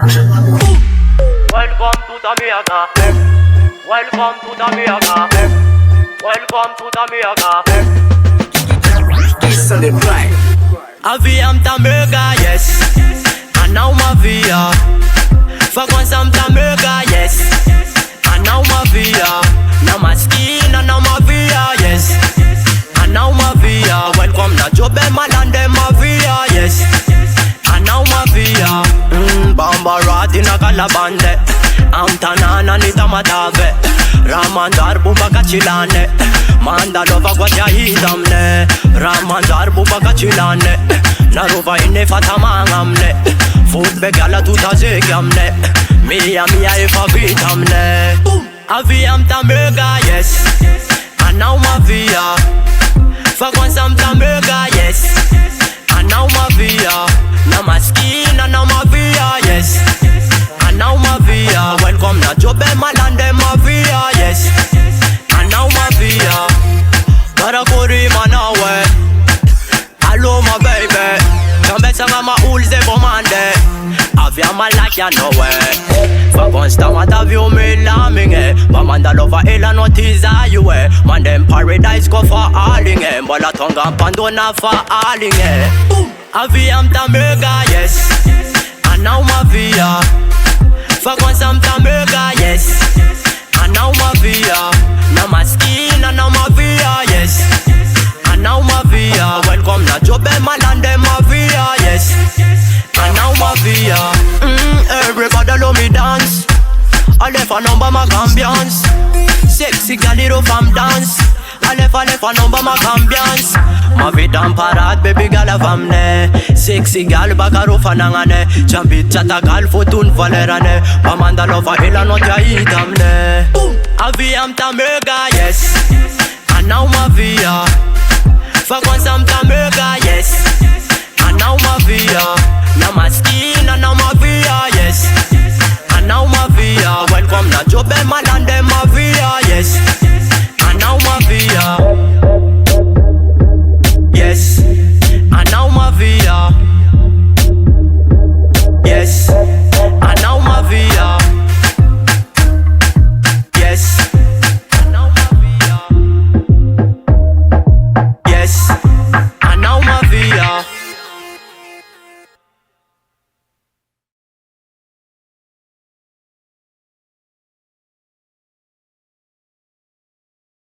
Welcome to Tamaiga. Welcome to Tamaiga. Welcome to Tamaiga. This on the right. Aviam Tamaiga, yes. And now my via. Fuck on some Tamaiga, yes. And now my via. Now my skin and now my via, yes. And now my via. Welcome to Job and Malande, my via, yes. And now my via. Bambarat in a calabande. Amtanana nita matave. Ramandar bumba kachilane. Manda lova kwa jahidamne. Ramandar bumba kachilane. Narova ine fatamangamne. Food begala tutazegamne. Mia ifa vitamne. Aviam Tamaiga, yes. And now my via. Fuck on some Tamaiga, yes. And now my via. Now my skin and now my via, yes. And now my via. Welcome to Job and Malande, my via, yes. And now my via. Gotta go to Manonga. Hello my baby. Come back to my old Zebomande. Avia malaki no way. For constant what have you me lambing eh? Bamanda lova ela notiza you eh? Man them paradise go for alling eh? Bola tonga pandona for alling eh? Aviam Tamaiga, yes. And now my via. For constant Tamaiga, yes. And now my via. Now my skin and now my via, yes. And now my via. Welcome to Job and Malande, my via, yes. And now my via. Everybody love me dance. I left a number my ambiance. Sexy gal little fam dance. I left a number my ambiance. Ma vida parat baby gal avamne. Sexy gal bakaro fanangane. Chambit chata gal fotun valerane. Bamanda lova ela not ya idamne. Aviam Tamaiga, yes. And now my via. Fuck on some Tamaiga,